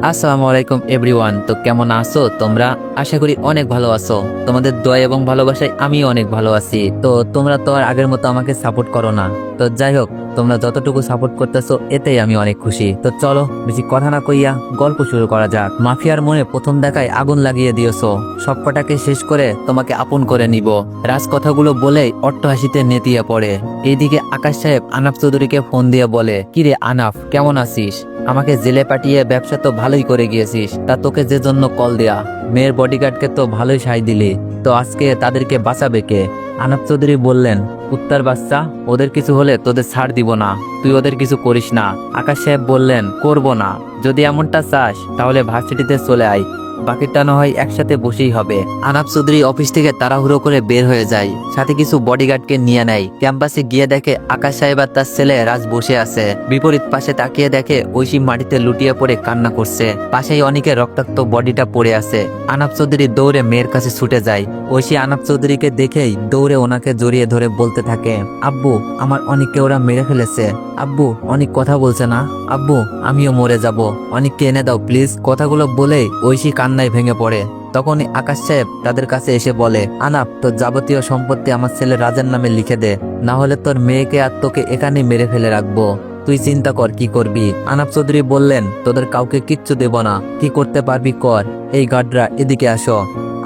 আসসালামু আলাইকুম এভরিওয়ান। তো কেমন আছো তোমরা? আশা করি অনেক ভালো আছো। তোমাদের দোয়া এবং ভালোবাসায় আমি অনেক ভালো আছি। তো তোমরা তো আর আগের মতো আমাকে সাপোর্ট করো না। তো যাই হোক, তোমরা যতটুকু সাপোর্ট করতেছো এতেই আমি অনেক খুশি। তো চলো বেশি কথা না কইয়া গল্প শুরু করা যাক। মাফিয়ার মনে প্রথম দেখায় আগুন লাগিয়ে দিয়েছো, সবকটাকে শেষ করে তোমাকে আপন করে নিব। রাজ কথাগুলো বলেই অট্টহাসিতে নেতিয়ে পড়ে। এইদিকে আকাশ সাহেব আনাফ চৌধুরীকে ফোন দিয়ে বলে, কিরে আনাফ, কেমন আছিস? আমাকে জেলে পাঠিয়ে ব্যবসা তো ভালোই করে গিয়েছিস, তা তোকে যে জন্য কল দেয়া। মেয়ের বডিগার্ডকে তো ভালোই সাই দিলি, তো আজকে তাদেরকে বাঁচাবে কে? আনাফ চৌধুরী বললেন, কুত্তার বাচ্চা, ওদের কিছু হলে তোদের ছাড় দিব না, তুই ওদের কিছু করিস না। আকাশ সাহেব বললেন, করব না। যদি এমনটা চাস তাহলে ভার্সিটিতে চলে আয়, বাকিটা না হয় একসাথে বসেই হবে। আনাফ চৌধুরী অফিস থেকে তাড়াহুড়ো করে বের হয়ে যায়, সাথে কিছু বডিগার্ডকে নিয়ে নেয়। ক্যাম্পাসে গিয়ে দেখে আকাশ সাহেব আর তার ছেলে রাজ বসে আছে। বিপরীত পাশে তাকিয়ে দেখে ঐশী মাটিতে লুটিয়ে পড়ে কান্না করছে। পাশেই অনেকের রক্তাক্ত বডিটা পড়ে আছে। আনাফ চৌধুরী দৌড়ে মেয়ের কাছে ছুটে যায়। ঐশী আনাফ চৌধুরীকে দেখেই দৌড়ে ওনাকে জড়িয়ে ধরে বলতে থাকে, আব্বু, আমার অনেককে ওরা মেরে ফেলেছে। আব্বু, অনেক কথা বলছে না। আব্বু, আমিও মরে যাব, অনেককে এনে দাও প্লিজ। কথাগুলো বলেই ঐশী কান্নায় ভেঙে পড়ে। তখনই আকাশ সাহেব তাদের কাছে এসে বলে, আনাপ, তোর যাবতীয় সম্পত্তি আমার ছেলে রাজের নামে লিখে দে, না হলে তোর মেয়েকে আর তোকে এখানেই মেরে ফেলে রাখবো। তুই চিন্তা কর কি করবি। আনাপ চৌধুরী বললেন, তোদের কাউকে কিচ্ছু দেব না, কি করতে পারবি কর। এই গার্ডরা এদিকে আসো।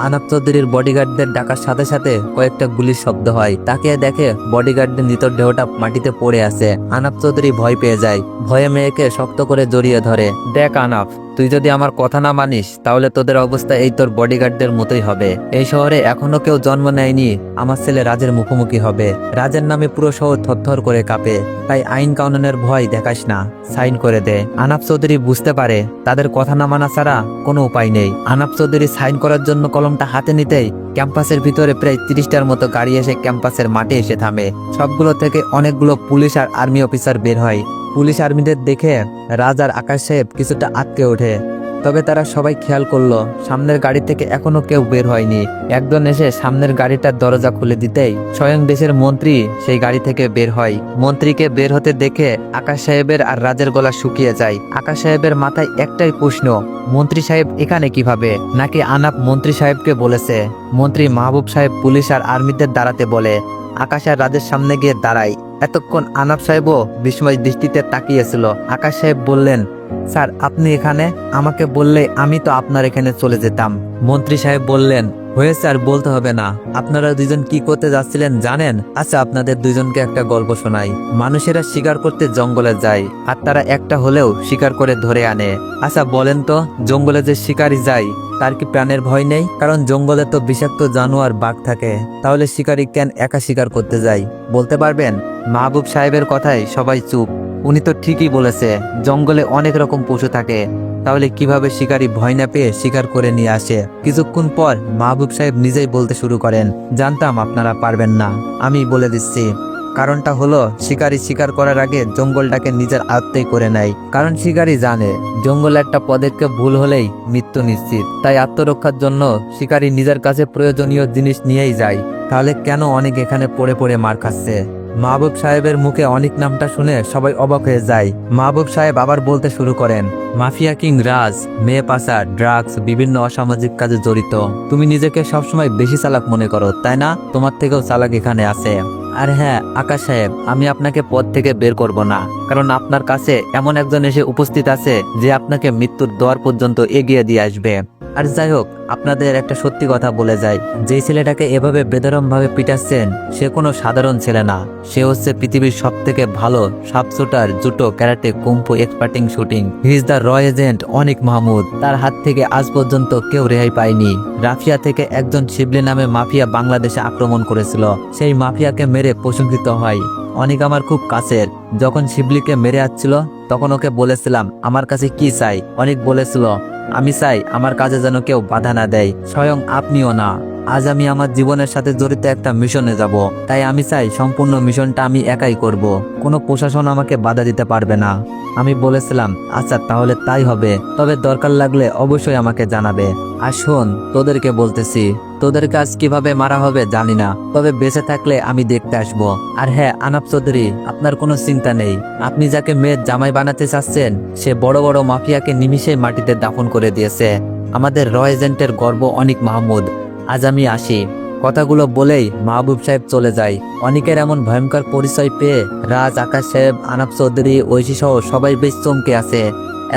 আনাপ চৌধুরীর বডিগার্ডদের ডাকার সাথে সাথে কয়েকটা গুলির শব্দ হয়। তাকে দেখে বডিগার্ডদের মৃতদেহটা মাটিতে পড়ে আছে। আনাপ চৌধুরী ভয় পেয়ে যায়। ভয়ে মেয়েকে শক্ত করে জড়িয়ে ধরে। দেখ আনাপ, তুই যদি আমার কথা না মানিস তাহলে তোদের অবস্থা এই তোর বডিগার্ডদের মতোই হবে। এই শহরে এখনো কেউ জন্ম নেয়নি আমার ছেলে রাজের মুখোমুখি হবে। রাজের নামে পুরো শহর থরথর করে কাঁপে। তাই আইন কানুনের ভয় দেখাস না, সাইন করে দে। আনাপ চৌধুরী বুঝতে পারে তাদের কথা না মানা ছাড়া কোনো উপায় নেই। আনাপ চৌধুরী সাইন করার জন্য কলমটা হাতে নিতেই ক্যাম্পাসের ভিতরে প্রায় 30টার মতো গাড়ি এসে ক্যাম্পাসের মাঠে এসে থামে। সবগুলো থেকে অনেকগুলো পুলিশ আর আর্মি অফিসার বের হয়। পুলিশ আর্মিদের দেখে রাজ আর আকাশ সাহেব কিছুটা আটকে ওঠে। তবে তারা সবাই খেয়াল করলো সামনের গাড়ি থেকে এখনো কেউ বের হয়নি। একজন এসে সামনের গাড়িটার দরজা খুলে দিতেই স্বয়ং দেশের মন্ত্রী সেই গাড়ি থেকে বের হয়। মন্ত্রীকে বের হতে দেখে আকাশ সাহেবের আর রাজের গলা শুকিয়ে যায়। আকাশ সাহেবের মাথায় একটাই প্রশ্ন, মন্ত্রী সাহেব এখানে কিভাবে? নাকি আনাপ মন্ত্রী সাহেবকে বলেছে? মন্ত্রী মাহবুব সাহেব পুলিশ আর আর্মিদের দাঁড়াতে বলে। আকাশ আর রাজের সামনে গিয়ে দাঁড়ায়। এতক্ষণ আনাপ সাহেবও বিস্ময় দৃষ্টিতে তাকিয়েছিল। আকাশ সাহেব বললেন, স্যার, আপনি এখানে? আমাকে বললে আমি তো আপনার এখানে চলে যেতাম। মন্ত্রী সাহেব বললেন, হয়েছে আর বলতে হবে না। আপনারা দুজন কি করতে যাচ্ছিলেন জানেন? আচ্ছা, আপনাদের দুজনকে একটা গল্প শোনাই। মানুষেরা শিকার করতে জঙ্গলে যায় আর তারা একটা হলেও শিকার করে ধরে আনে। আচ্ছা বলেন তো, জঙ্গলে যে শিকারি যায় তার কি প্রাণের ভয় নেই? কারণ জঙ্গলে তো বিষাক্ত জানোয়ার, বাঘ থাকে। তাহলে শিকারি কেন একা শিকার করতে যায় বলতে পারবেন? মাহবুব সাহেবের কথায় সবাই চুপ। উনি তো ঠিকই বলেছে, জঙ্গলে অনেক রকম পশু থাকে, তাহলে কিভাবে শিকারী ভয় না পেয়ে শিকার করে নিয়ে আসে? কিছুক্ষণ পর মাহবুব সাহেব নিজেই বলতে শুরু করেন, জানতাম আপনারা পারবেন না, আমি বলে দিচ্ছি। কারণটা হলো, শিকারী শিকার করার আগে জঙ্গলটাকে নিজের আয়ত্তেই করে নেয়। কারণ শিকারী জানে জঙ্গলে একটা পদক্ষেপ ভুল হলেই মৃত্যু নিশ্চিত। তাই আত্মরক্ষার জন্য শিকারী নিজের কাছে প্রয়োজনীয় জিনিস নিয়েই যায়। তাহলে কেন অনেক এখানে পড়ে পড়ে মার খাচ্ছে? মাহবুব সাহেবের মুখে অনেক নামটা শুনে সবাই অবাক হয়ে যায়। মাহবুব সাহেব আবার বলতে শুরু করেন, মাফিয়া কিং রাজ, মেয়ে পাচার, ড্রাগস, বিভিন্ন অসামাজিক কাজে জড়িত। তুমি নিজেকে সবসময় বেশি চালাক মনে করো, তাই না? তোমার থেকেও চালাক এখানে আছে। আর হ্যাঁ আকাশ সাহেব, আমি আপনাকে পদ থেকে বের করব না, কারণ আপনার কাছে এমন একজন এসে উপস্থিত আছে যে আপনাকে মৃত্যুর দ্বার পর্যন্ত এগিয়ে দিয়ে আসবে। আর যাই হোক, আপনাদের একটা সত্যি কথা বলে যায়, যে ছেলেটাকে এভাবে বেদরম ভাবে পিটাচ্ছেন সে কোনো সাধারণ ছেলে না। সে হচ্ছে পৃথিবীর সব থেকে ভালো sharpshooter, judo, karate, kung fu expert in shooting. He is the র এজেন্ট অনিক মাহমুদ। তার হাত থেকে আজ পর্যন্ত কেউ রেহাই পায়নি। রাফিয়া থেকে একজন শিবলি নামে মাফিয়া বাংলাদেশে আক্রমণ করেছিল। সেই মাফিয়াকে মেরে প্রশংসিত হয়। অনেক আমার খুব কাছের। যখন শিবলিকে মেরে আসছিল তখন ওকে বলেছিলাম আমার কাছে কি চাই। অনেক বলেছিল, আমি চাই আমার কাজে যেন কেউ বাধা না দেয়, স্বয়ং আপনিও না। আজ আমি আমার জীবনের সাথে জড়িত একটা মিশনে যাব, তাই আমি চাই সম্পূর্ণ মিশনটা আমি একাই করব, কোনো প্রশাসন আমাকে বাধা দিতে পারবে না। আমি বলেছিলাম, আচ্ছা তাহলে তাই হবে, তবে দরকার লাগলে অবশ্যই আমাকে জানাবে। আর শোন, তোদেরকে বলতেছি, তোদের কাজ কিভাবে মারা হবে জানি না, তবে বেঁচে থাকলে আমি দেখতে আসবো। আর হ্যাঁ আনাপ চৌধুরী, আপনার কোনো চিন্তা নেই। আপনি যাকে মেয়ের জামাই বানাতে চাচ্ছেন সে বড় বড় মাফিয়াকে নিমিষেই মাটিতে দাফন করে দিয়েছে। আমাদের র এজেন্টের গর্ব অনিক মাহমুদ। আজ আমি আসি। কথাগুলো বলেই মাহবুব সাহেব চলে যায়। অনিকের এমন ভয়ঙ্কর পরিচয় পেয়ে রাজ, আকাশ সাহেব, আনাপ চৌধুরী, ঐশী সহ সবাই বেশ চমকে আছে।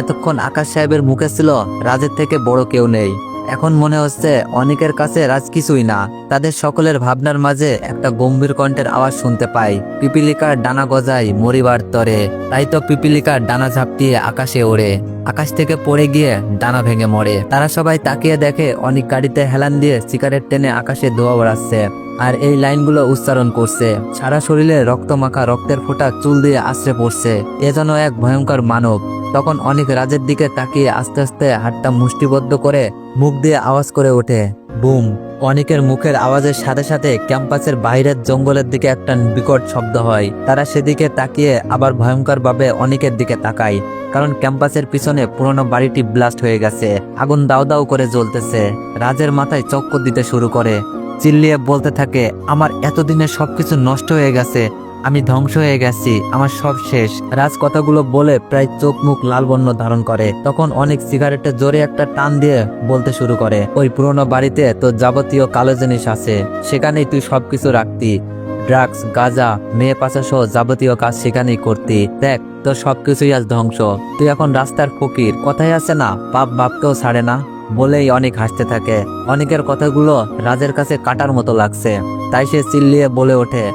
এতক্ষণ আকাশ সাহেবের মুখে ছিল রাজের থেকে বড় কেউ নেই। এখন মনে হচ্ছে অনিকের কাছে রাজ কিছুই না। তাদের সকলের ভাবনার মাঝে একটা গম্ভীর কণ্ঠের আওয়াজ শুনতে পাই, পিপিলিকার ডানা গজায় মরিবার তরে। তাই তো পিপিলিকার ডানা ঝাপটিয়ে আকাশে ওড়ে, আকাশ থেকে পড়ে গিয়ে ডানা ভেঙে মরে। তারা সবাই তাকিয়ে দেখে অনিক গাড়িতে হেলান দিয়ে সিগারেট টেনে আকাশে ধোঁয়া বেড়াচ্ছে আর এই লাইনগুলো উচ্চারণ করছে। সারা শরীরে রক্ত মাখা, রক্তের ফোঁটা চুল দিয়ে আশ্রে পড়ছে। এ যেন এক ভয়ঙ্কর মানব। তখন অনিক রাজের দিকে তাকিয়ে আস্তে আস্তে হাতটা মুষ্টিবদ্ধ করে মুখ দিয়ে আওয়াজ করে ওঠে, বুম। অনিকের মুখের আওয়াজের সাথে সাথে ক্যাম্পাসের বাইরের জঙ্গলের দিকে একটা বিকট শব্দ হয়। তারা সেদিকে তাকিয়ে আবার ভয়ঙ্কর ভাবে অনিকের দিকে তাকায়, কারণ ক্যাম্পাসের পিছনে পুরনো বাড়িটি ব্লাস্ট হয়ে গেছে। আগুন দাউ দাউ করে জ্বলতেছে। রাজের মাথায় চক্কর দিতে শুরু করে, চিল্লিয়ে বলতে থাকে, আমার এতদিনের সবকিছু নষ্ট হয়ে গেছে, আমি ধ্বংস হয়ে গেছি, আমার সব শেষ। রাজ কথাগুলো বলে প্রায় চোখ মুখ লাল বর্ণ ধারণ করে। তখন অনেক সিগারেটে জোরে একটা টান দিয়ে বলতে শুরু করে, ওই পুরোনো বাড়িতে তো যাবতীয় কালো জিনিস আছে, সেখানেই তুই সবকিছু রাখতি। ড্রাগস, গাঁজা, মেয়ে পাচা সহ যাবতীয় কাজ সেখানেই করতি। দেখ তোর সবকিছুই আজ ধ্বংস। তুই এখন রাস্তার ফকির। কথাই আছে না, পাপ বাপকেও ছাড়ে না। বলেই অনেক হাসতে থাকে। অনেকের কথাগুলো রাজের কাছে কাটার মতো লাগছে, তাই সে চিল্লিয়ে বলে ওঠে,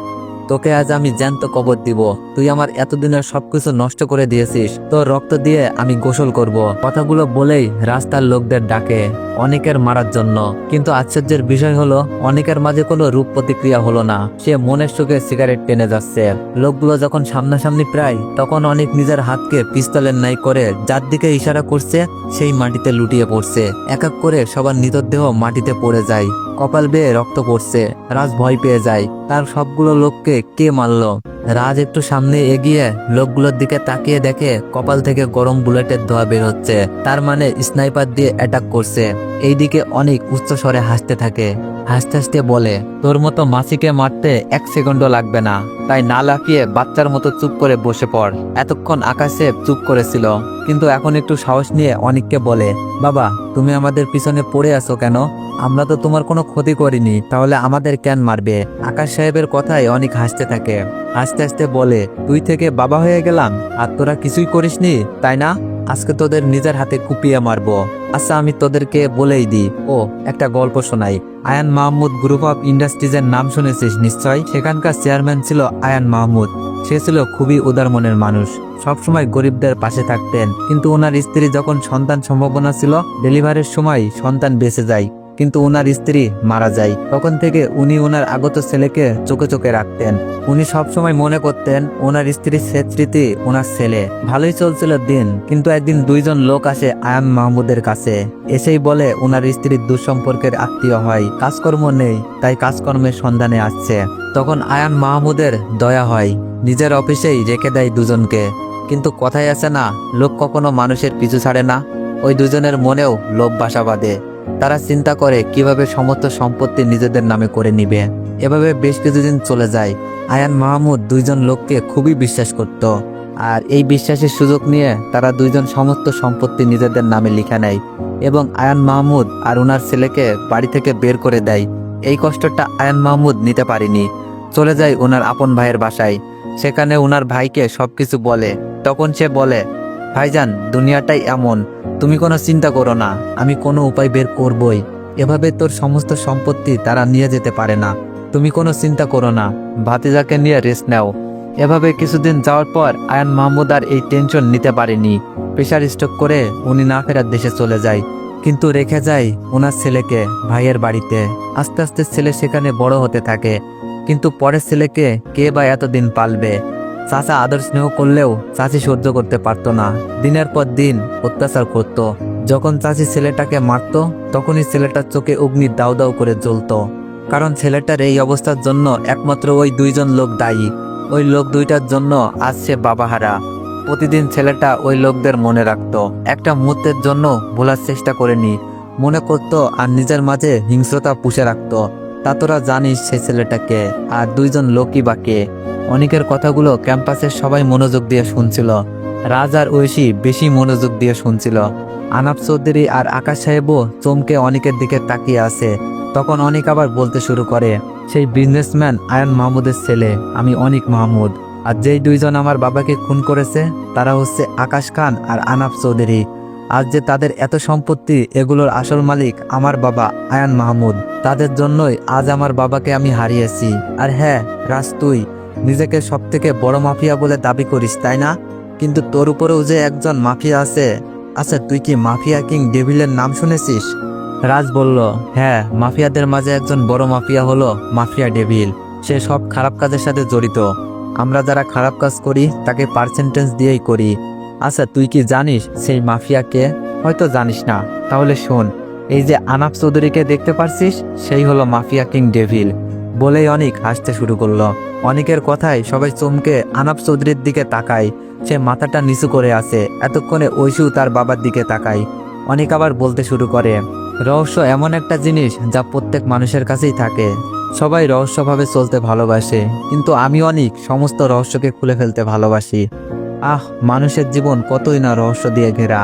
তোকে আজ আমি জ্যান্ত কবর দিব। তুই আমার এতদিনের সবকিছু নষ্ট করে দিয়েছিস, তোর রক্ত দিয়ে আমি গোসল করব। কথাগুলো বলেই রাস্তার লোকদের ডাকে অনেকের মারার জন্য। কিন্তু আশ্চর্যের বিষয় হলো অনেকের মাঝে কোনো রূপ প্রতিক্রিয়া হলো না। সে মনের সুখে সিগারেট টেনে যাচ্ছে। লোকগুলো যখন সামনাসামনি প্রায়, তখন অনেক নিজের হাতকে পিস্তলের ন্যায় করে যার দিকে ইশারা করছে সেই মাটিতে লুটিয়ে পড়ছে। এক এক করে সবার নিতদেহ মাটিতে পড়ে যায়, কপাল বেয়ে রক্ত পড়ছে। রাজ ভয় পেয়ে যায়, তার সবগুলো লোককে কে মারলো। রাজ একটু সামনে এগিয়ে লোকগুলোর দিকে তাকিয়ে দেখে কপাল থেকে গরম বুলেটের ধোঁয়া বের হচ্ছে। তার মানে স্নাইপার দিয়ে অ্যাটাক করছে। এইদিকে অনেক উচ্চ স্বরে হাসতে থাকে। হাসতে হাসতে বলে, তোর মতো মাসিকে মারতে 1 সেকেন্ডও লাগবে না, তাই না লাফিয়ে বাচ্চার মতো চুপ করে বসে পড়। এতক্ষণ আকাশে চুপ করেছিল, কিন্তু এখন একটু সাহস নিয়ে অনেককে বলে, বাবা তুমি আমাদের পিছনে পড়ে আছো কেন? আমরা তো তোমার কোনো ক্ষতি করিনি, তাহলে আমাদের কেন মারবে? আকাশ সাহেবের কথায় অনেক হাসতে থাকে। হাসতে হাসতে বলে, তুই থেকে বাবা হয়ে গেলাম আর তোরা কিছুই করিসনি, তাই না? আজকে তোদের নিজের হাতে কুপিয়ে মারবো। আচ্ছা আমি তোদেরকে বলেই দিই। ও একটা গল্প শোনাই। আয়ান মাহমুদ গ্রুপ অফ ইন্ডাস্ট্রিজের নাম শুনেছিস নিশ্চয়। সেখানকার চেয়ারম্যান ছিল আয়ান মাহমুদ। সে ছিল খুবই উদার মনের মানুষ, সবসময় গরিবদের পাশে থাকতেন। কিন্তু ওনার স্ত্রী যখন সন্তান সম্ভাবনা ছিল, ডেলিভারির সময় সন্তান বেঁচে যায়, কিন্তু ওনার স্ত্রী মারা যায়। তখন থেকে উনি ওনার আগত ছেলেকে চোখে চোখে রাখতেন। উনি সবসময় মনে করতেন ওনার স্ত্রীর শেষ স্মৃতি ওনার ছেলে। ভালোই চলছিল দিন, কিন্তু একদিন 2 জন লোক আসে আয়ান মাহমুদের কাছে। এসেই বলে ওনার স্ত্রীর দুঃসম্পর্কের আত্মীয় হয়, কাজকর্ম নেই, তাই কাজকর্মের সন্ধানে আসছে। তখন আয়ান মাহমুদের দয়া হয়, নিজের অফিসেই রেখে দেয় 2 জনকে। কিন্তু কথাই আছে না, লোক কখনো মানুষের পিছু ছাড়ে না। ওই 2 জনের মনেও লোভ বাসা বাঁধে। তারা চিন্তা করে কিভাবে সমস্ত সম্পত্তি নিজেদের নামে করে নিবে। এভাবে বেশ কিছুদিন চলে যায়। আয়ান মাহমুদ 2 জন লোককে খুবই বিশ্বাস করত, আর এই বিশ্বাসের সুযোগ নিয়ে তারা 2 জন সমস্ত সম্পত্তি নিজেদের নামে লিখে নেয় এবং আয়ান মাহমুদ আর ওনার ছেলেকে বাড়ি থেকে বের করে দেয়। এই কষ্টটা আয়ান মাহমুদ নিতে পারেনি, চলে যায় ওনার আপন ভাইয়ের বাসায়। সেখানে ওনার ভাইকে সবকিছু বলে। তখন সে বলে, ভাইজান দুনিয়াটাই এমন, তুমি কোনো চিন্তা করো না, আমি কোনো উপায় বের করবই। এভাবে তোর সমস্ত সম্পত্তি তারা নিয়ে যেতে পারে না, তুমি কোনো চিন্তা করো না, ভাতিজাকে নিয়ে রেস্ট নাও। এভাবে কিছুদিন যাওয়ার পর আয়ান মাহমুদ আর এই টেনশন নিতে পারেনি। প্রেশার স্ট্রোক করে উনি না ফেরার দেশে চলে যায়, কিন্তু রেখে যায় ওনার ছেলেকে ভাইয়ের বাড়িতে। আস্তে আস্তে ছেলে সেখানে বড় হতে থাকে, কিন্তু পরের ছেলেকে কে বা এতদিন পালবে? চাচা আদর স্নেহ করলেও চাচি সহ্য করতে পারতো না। দিনের পর দিন অত্যাচার করত। যখন চাচি ছেলেটাকে মারত, তখনই ছেলেটার চোখে অগ্নি দাউ দাউ করে জ্বলত। কারণ ছেলেটার এই অবস্থার জন্য একমাত্র ওই 2 জন লোক দায়ী। ওই লোক 2টার জন্য আজ সে বাবাহারা। প্রতিদিন ছেলেটা ওই লোকদের মনে রাখত, একটা মুহূর্তের জন্য ভোলার চেষ্টা করেনি। মনে করতো আর নিজের মাঝে হিংস্রতা পুষে রাখতো। তা তোরা জানিস সেই ছেলেটাকে, আর দুইজন লোকই বাকে। অনেকের কথাগুলো ক্যাম্পাসের সবাই মনোযোগ দিয়ে শুনছিল। রাজ আর ঐশী বেশি মনোযোগ দিয়ে শুনছিল। আনাফ চৌধুরী আর আকাশ সাহেবও চমকে অনেকের দিকে তাকিয়ে আছে। তখন অনেক আবার বলতে শুরু করে, সেই বিজনেসম্যান আয়ান মাহমুদের ছেলে আমি অনিক মাহমুদ। আর যেই দুইজন আমার বাবাকে খুন করেছে তারা হচ্ছে আকাশ খান আর আনাফ চৌধুরী। আজ যে তাদের এত সম্পত্তি, এগুলোর আসল মালিক আমার বাবা আয়ান মাহমুদ। তাদের জন্যই আজ আমার বাবাকে আমি হারিয়েছি। আর হ্যাঁ রাজ, তুই নিজেকে সব থেকে বড় মাফিয়া বলে দাবি করিস তাই না? কিন্তু তোর উপরেও যে একজন মাফিয়া আছে। আচ্ছা, তুই কি মাফিয়া কিং ডেভিলের নাম শুনেছিস? রাজ বলল, হ্যাঁ, মাফিয়াদের মাঝে একজন বড় মাফিয়া হলো মাফিয়া ডেভিল। সে সব খারাপ কাজের সাথে জড়িত। আমরা যারা খারাপ কাজ করি তাকে পার্সেন্টেজ দিয়েই করি। আচ্ছা, তুই কি জানিস সেই মাফিয়াকে? হয়তো জানিস না, তাহলে শোন। এই যে আনাফ চৌধুরীকে দেখতে পারছিস, সেই হলো মাফিয়া কিং ডেভিল। বলেই অনেক হাসতে শুরু করলো। অনেকের কথায় সবাই চমকে আনাফ চৌধুরীর দিকে তাকায়। সে মাথাটা নিচু করে আছে। এতক্ষণে ঐশীও তার বাবার দিকে তাকায়। অনেক আবার বলতে শুরু করে, রহস্য এমন একটা জিনিস যা প্রত্যেক মানুষের কাছেই থাকে। সবাই রহস্যভাবে চলতে ভালোবাসে, কিন্তু আমি অনেক সমস্ত রহস্যকে খুলে ফেলতে ভালোবাসি। মানুষের জীবন কতই না রহস্য দিয়ে ঘেরা।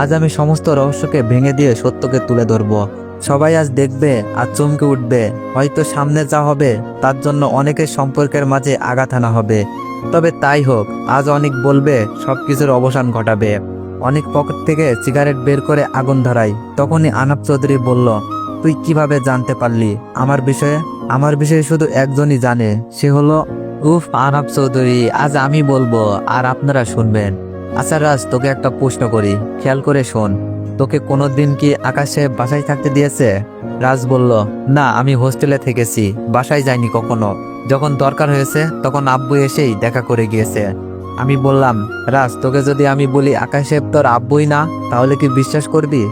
আজ আমি সমস্ত রহস্যকে ভেঙে দিয়ে সত্যকে তুলে ধরবো। সবাই আজ দেখবে আর চমকে উঠবে। হয়তো সামনে যা হবে তার জন্য অনেকের সম্পর্কের মাঝে আঘাত আনা হবে। তবে তাই হোক, আজ অনেক বলবে সবকিছুর অবসান ঘটাবে। অনেক পকেট থেকে সিগারেট বের করে আগুন ধরাই। তখনই আনাফ চৌধুরী বলল, তুই কিভাবে জানতে পারলি আমার বিষয়ে? আমার বিষয়ে শুধু একজনই জানে, সে হলো আনাফ চৌধুরী। আজ আমি বলবো আর আপনারা শুনবেন। আচ্ছা রাজ, তোকে একটা প্রশ্ন করি, খেয়াল করে শোন। তোকে কোনোদিন কি আকাশ সাহেব বাসায় থাকতে দিয়েছে? রাজ বলল, না, আমি হোস্টেলে থেকেছি, বাসায় যাইনি কখনো। যখন দরকার হয়েছে তখন আব্বু এসেই দেখা করে গিয়েছে। আমি বললাম, রাজ, তোকে যদি আমি বলি আকাশ সাহেব তোর আব্বুই না, তাহলে কি বিশ্বাস করবি?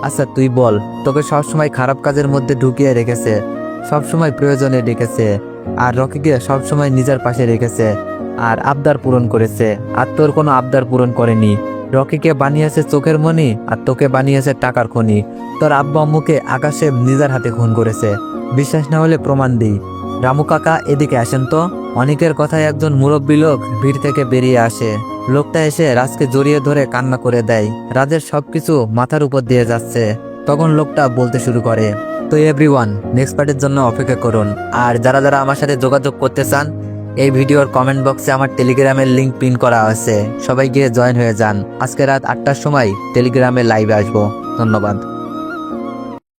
আচ্ছা তুই বল, তোকে সবসময় খারাপ কাজের মধ্যে ঢুকিয়ে রেখেছে, সবসময় প্রয়োজনে ডেকেছে, আর রকিকে সবসময় নিজের পাশে রেখেছে, আর আবদার পূরণ করেছে। আর তোর কোনো আবদার পূরণ করেনি। রকিকে বানিয়েছে চোখের মনি, আর তোকে বানিয়েছে টাকার খনি। তোর আব্বু আম্মুকে আকাশে নিজের হাতে খুন করেছে। বিশ্বাস না হলে প্রমাণ দিই। রামু কাকা, এদিকে আসেন তো। অনেকের কথায় একজন মুরব্বী লোক ভিড় থেকে বেরিয়ে আসে। লোকটা এসে রাজকে জড়িয়ে ধরে কান্না করে দেয়। রাজের সবকিছু মাথার উপর দিয়ে যাচ্ছে। তখন লোকটা বলতে শুরু করে, তো এভরিওয়ান, নেক্সট পার্টের জন্য অপেক্ষা করুন। আর যারা যারা আমার সাথে যোগাযোগ করতে চান, এই ভিডিওর কমেন্ট বক্সে আমার টেলিগ্রামের লিংক পিন করা আছে। সবাই গিয়ে জয়েন হয়ে যান। আজকে রাত 8টার সময় টেলিগ্রামে লাইভে আসবো। ধন্যবাদ।